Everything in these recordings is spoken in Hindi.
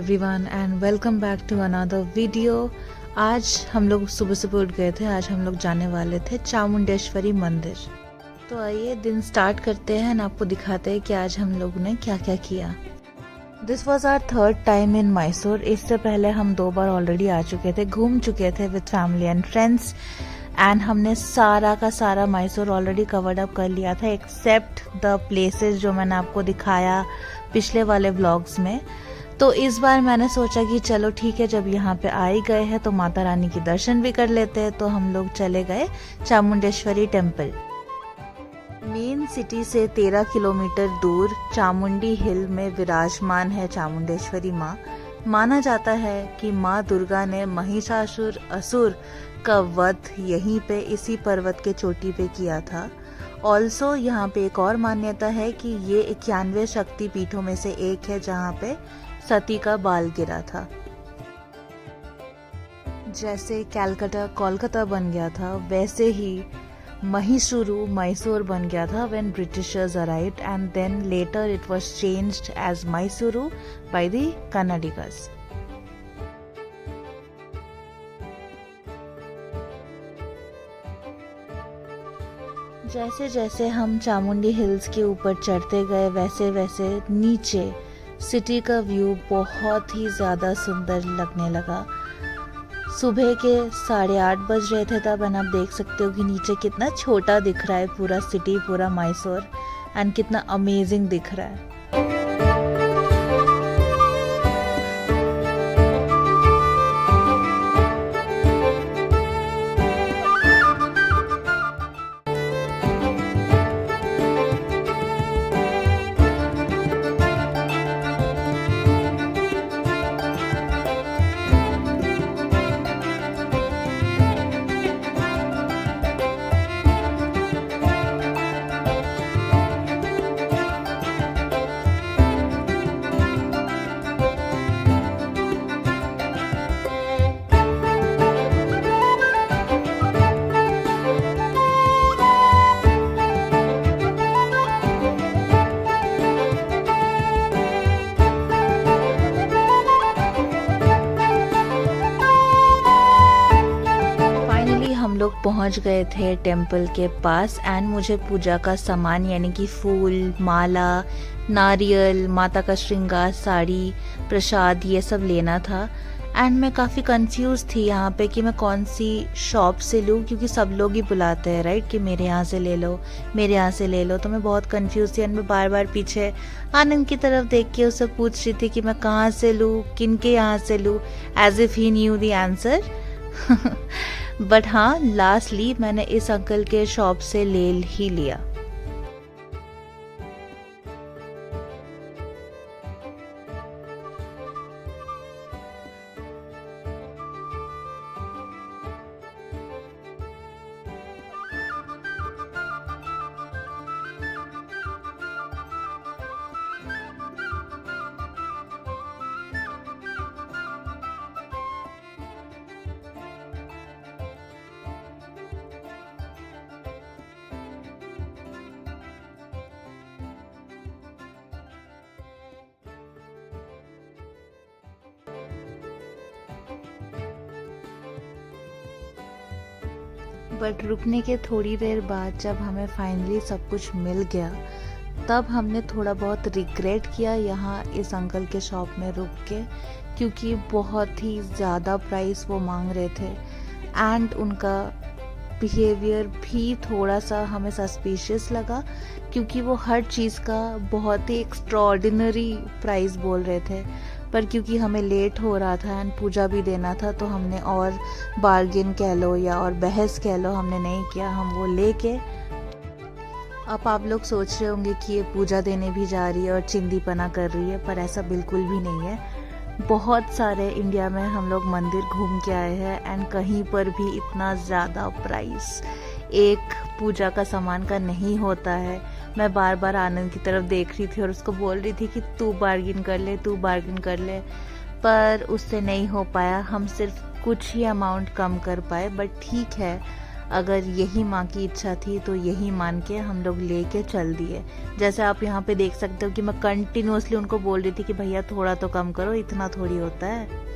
Everyone and welcome back to another video. आज हम लोग सुबह सुबह उठ गए थे। आज हम लोग जाने वाले थे चामुंडेश्वरी मंदिर। तो आइए दिन स्टार्ट करते हैं और आपको दिखाते हैं कि आज हम लोग ने क्या क्या किया। This was our third time in Mysore. इससे पहले हम 2 बार ऑलरेडी आ चुके थे, घूम चुके थे with family and friends and हमने सारा का सारा मैसूर ऑलरेडी कवर्ड अप कर लिया था एक्सेप्ट द प्लेसेस जो मैंने आपको दिखाया पिछले वाले व्लॉग्स में। तो इस बार मैंने सोचा कि चलो ठीक है, जब यहाँ पे आ ही गए हैं तो माता रानी के दर्शन भी कर लेते हैं। तो हम लोग चले गए चामुंडेश्वरी टेम्पल। मेन सिटी से 13 किलोमीटर दूर चामुंडी हिल में विराजमान है चामुंडेश्वरी माँ। माना जाता है कि माँ दुर्गा ने महिषासुर असुर का वध यहीं पे इसी पर्वत के चोटी पे किया था। ऑल्सो यहाँ पे एक और मान्यता है कि ये 91 शक्ति पीठों में से एक है जहाँ पे सती का बाल गिरा था। जैसे कलकत्ता कोलकाता बन गया था, वैसे ही महिसुरु मैसूर बन गया था when Britishers arrived and then later it was changed as Mysuru by the Kannadigas. जैसे जैसे हम चामुंडी हिल्स के ऊपर चढ़ते गए वैसे वैसे नीचे सिटी का व्यू बहुत ही ज़्यादा सुंदर लगने लगा। सुबह के 8:30 बज रहे थे तब, एंड आप देख सकते हो कि नीचे कितना छोटा दिख रहा है पूरा सिटी, पूरा मैसूर, एंड कितना अमेजिंग दिख रहा है। लोग पहुंच गए थे टेम्पल के पास एंड मुझे पूजा का सामान यानी कि फूल, माला, नारियल, माता का श्रृंगार, साड़ी, प्रसाद ये सब लेना था। एंड मैं काफ़ी कंफ्यूज थी यहाँ पे कि मैं कौन सी शॉप से लूँ, क्योंकि सब लोग ही बुलाते हैं राइट कि मेरे यहाँ से ले लो, मेरे यहाँ से ले लो। तो मैं बहुत कंफ्यूज थी एंड मैं बार बार पीछे आनंद की तरफ देख के उससे पूछ रही थी कि मैं कहाँ से लूँ, किन के यहाँ से लूँ, as if he knew the answer. But हाँ, लास्टली मैंने इस अंकल के शॉप से ले ही लिया। बट रुकने के थोड़ी देर बाद जब हमें फाइनली सब कुछ मिल गया तब हमने थोड़ा बहुत रिग्रेट किया यहाँ इस अंकल के शॉप में रुक के, क्योंकि बहुत ही ज़्यादा प्राइस वो मांग रहे थे एंड उनका बिहेवियर भी थोड़ा सा हमें सस्पिशियस लगा, क्योंकि वो हर चीज़ का बहुत ही एक्स्ट्रॉर्डिनरी प्राइस बोल रहे थे। पर क्योंकि हमें लेट हो रहा था एंड पूजा भी देना था तो हमने और बार्गेन कह लो या और बहस कह लो हमने नहीं किया, हम वो लेके। अब आप लोग सोच रहे होंगे कि ये पूजा देने भी जा रही है और चिंदीपना कर रही है, पर ऐसा बिल्कुल भी नहीं है। बहुत सारे इंडिया में हम लोग मंदिर घूम के आए हैं एंड कहीं पर भी इतना ज़्यादा प्राइस एक पूजा का सामान का नहीं होता है। मैं बार बार आनंद की तरफ देख रही थी और उसको बोल रही थी कि तू बार्गिन कर ले, तू बार्गिन कर ले, पर उससे नहीं हो पाया। हम सिर्फ कुछ ही अमाउंट कम कर पाए, बट ठीक है, अगर यही माँ की इच्छा थी तो यही मान के हम लोग लेके चल दिए। जैसे आप यहाँ पे देख सकते हो कि मैं कंटिन्यूअसली उनको बोल रही थी कि भैया थोड़ा तो कम करो, इतना थोड़ी होता है।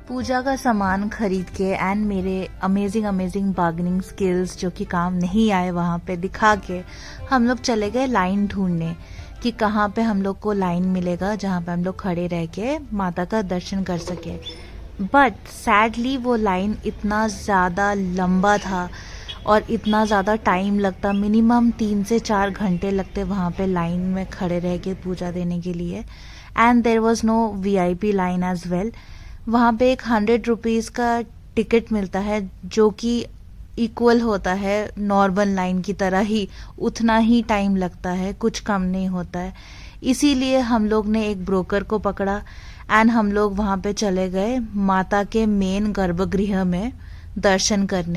पूजा का सामान खरीद के एंड मेरे अमेजिंग बार्गेनिंग स्किल्स जो कि काम नहीं आए वहाँ पे दिखा के हम लोग चले गए लाइन ढूंढने कि कहाँ पे हम लोग को लाइन मिलेगा जहाँ पे हम लोग खड़े रह के माता का दर्शन कर सके। बट सैडली वो लाइन इतना ज़्यादा लंबा था और इतना ज़्यादा टाइम लगता, मिनिमम 3 से 4 घंटे लगते वहाँ पे लाइन में खड़े रह के पूजा देने के लिए। And there was no VIP line as well. वहाँ पे एक 100 रुपीज़ का टिकट मिलता है जो कि इक्वल होता है नॉर्मल लाइन की तरह ही, उतना ही टाइम लगता है, कुछ कम नहीं होता है। इसीलिए हम लोग ने एक ब्रोकर को पकड़ा एंड हम लोग वहाँ पे चले गए माता के मेन गर्भगृह में दर्शन करने।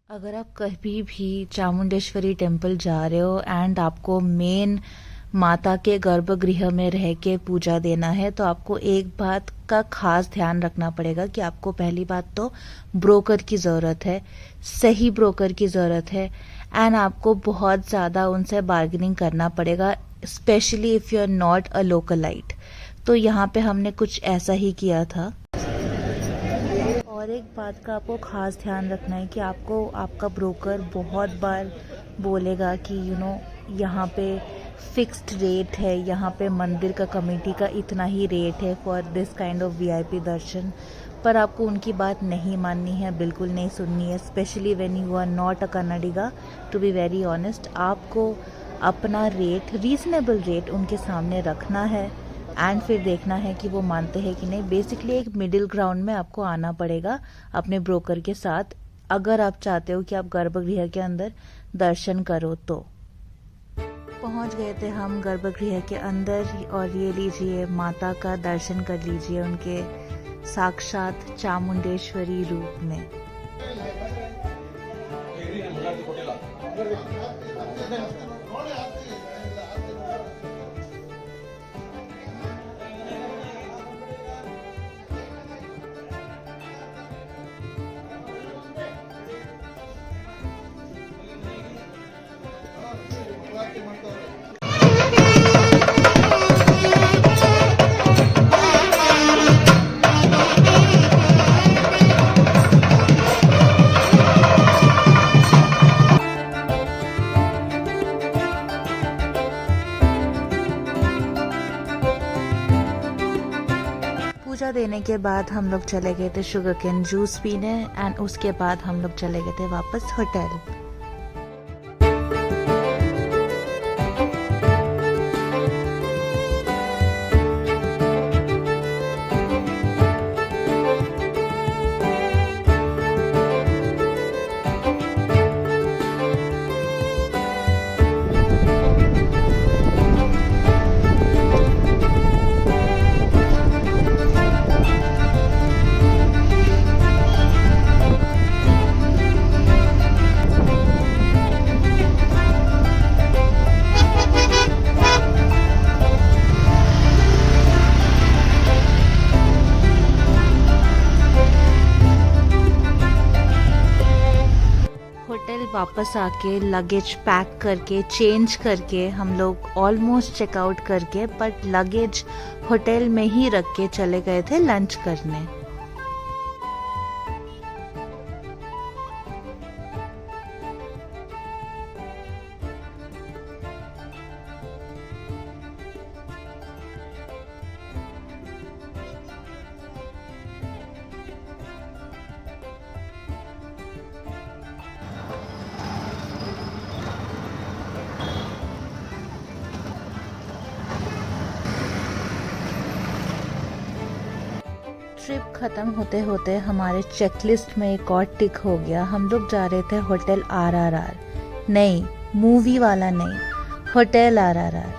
अगर आप कभी भी चामुंडेश्वरी टेम्पल जा रहे हो एंड आपको मेन माता के गर्भगृह में रह के पूजा देना है तो आपको एक बात का खास ध्यान रखना पड़ेगा कि आपको पहली बात तो ब्रोकर की ज़रूरत है, सही ब्रोकर की ज़रूरत है एंड आपको बहुत ज़्यादा उनसे बार्गेनिंग करना पड़ेगा, specially if you are not a localite. तो यहाँ पे हमने कुछ ऐसा ही किया था। और एक बात का आपको खास ध्यान रखना है कि आपको आपका ब्रोकर बहुत बार बोलेगा कि यहाँ पे फिक्स्ड रेट है, यहाँ पे मंदिर का कमेटी का इतना ही रेट है for this kind of VIP दर्शन। पर आपको उनकी बात नहीं माननी है, बिल्कुल नहीं सुननी है, specially when you are not a Kannadiga. To be very honest, आपको अपना रेट, रीजनेबल रेट उनके सामने रखना है एंड फिर देखना है कि वो मानते हैं कि नहीं। बेसिकली एक मिडिल ग्राउंड में आपको आना पड़ेगा अपने ब्रोकर के साथ, अगर आप चाहते हो कि आप गर्भगृह के अंदर दर्शन करो तो। पहुंच गए थे हम गर्भगृह के अंदर और ये लीजिए माता का दर्शन कर लीजिए उनके साक्षात चामुंडेश्वरी रूप में। पूजा देने के बाद हम लोग चले गए थे शुगर केन जूस पीने एंड उसके बाद हम लोग चले गए थे वापस होटल। वापस आके लगेज पैक करके चेंज करके हम लोग ऑलमोस्ट चेकआउट करके बट लगेज होटल में ही रख के चले गए थे लंच करने। ट्रिप ख़त्म होते होते हमारे चेकलिस्ट में एक और टिक हो गया। हम लोग जा रहे थे होटल RRR, नहीं मूवी वाला नहीं, होटल RRR।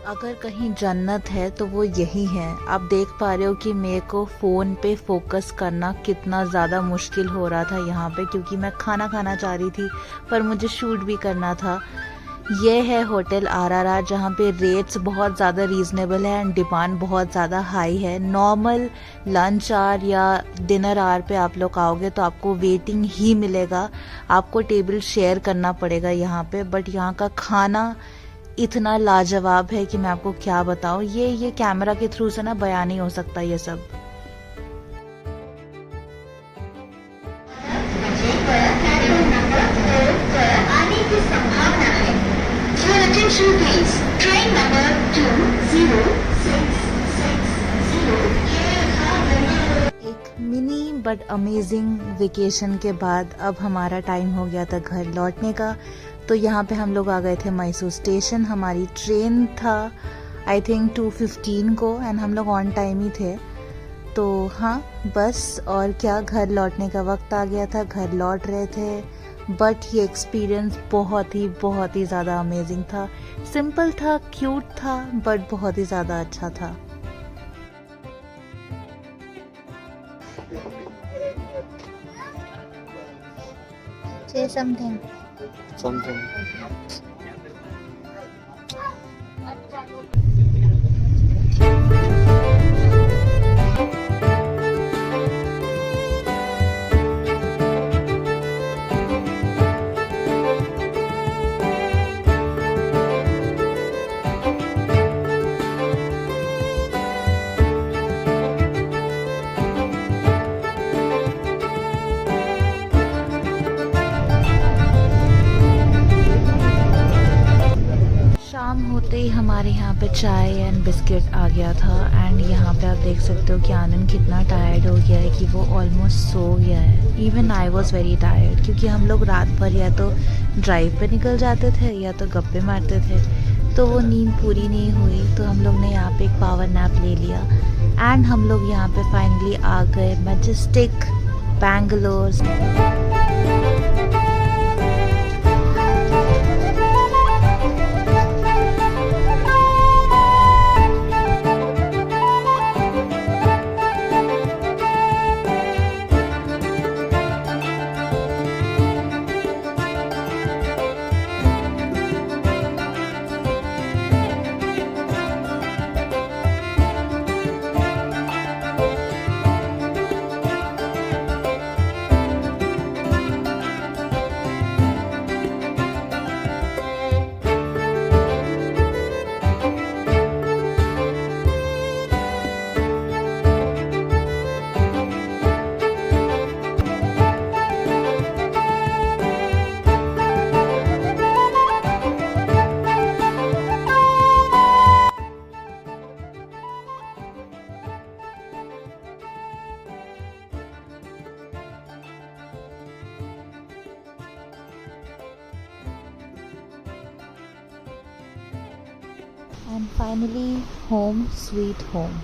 अगर कहीं जन्नत है तो वो यही है। आप देख पा रहे हो कि मेरे को फ़ोन पे फोकस करना कितना ज़्यादा मुश्किल हो रहा था यहाँ पे, क्योंकि मैं खाना खाना चाह रही थी पर मुझे शूट भी करना था। ये है होटल RRR, जहाँ पे रेट्स बहुत ज़्यादा रीज़नेबल है एंड डिमांड बहुत ज़्यादा हाई है। नॉर्मल लंच आवर या डिनर आवर पे आप लोग आओगे तो आपको वेटिंग ही मिलेगा, आपको टेबल शेयर करना पड़ेगा यहाँ पे। बट यहाँ का खाना इतना लाजवाब है कि मैं आपको क्या बताऊँ। ये कैमरा के थ्रू से ना बयान नहीं हो सकता ये सब। एक मिनी बट अमेजिंग वेकेशन के बाद अब हमारा टाइम हो गया था घर लौटने का। तो यहाँ पे हम लोग आ गए थे मैसूर स्टेशन। हमारी ट्रेन था आई थिंक 2:15 को एंड हम लोग ऑन टाइम ही थे। तो हाँ बस और क्या, घर लौटने का वक्त आ गया था, घर लौट रहे थे। बट ये एक्सपीरियंस बहुत ही ज़्यादा अमेजिंग था। सिंपल था, क्यूट था, बट बहुत ही ज़्यादा अच्छा था। Say something. शाम होते ही हमारे यहाँ पे चाय एंड बिस्किट आ गया था एंड यहाँ पे आप देख सकते हो कि आनंद कितना टायर्ड हो गया है कि वो ऑलमोस्ट सो गया है। Even I was very tired, क्योंकि हम लोग रात भर या तो ड्राइव पे निकल जाते थे या तो गप्पे मारते थे, तो वो नींद पूरी नहीं हुई। तो हम लोग ने यहाँ पे एक पावर नैप ले लिया एंड हम लोग यहाँ पे फाइनली आ गए majestic Bangalore. And finally, home sweet home.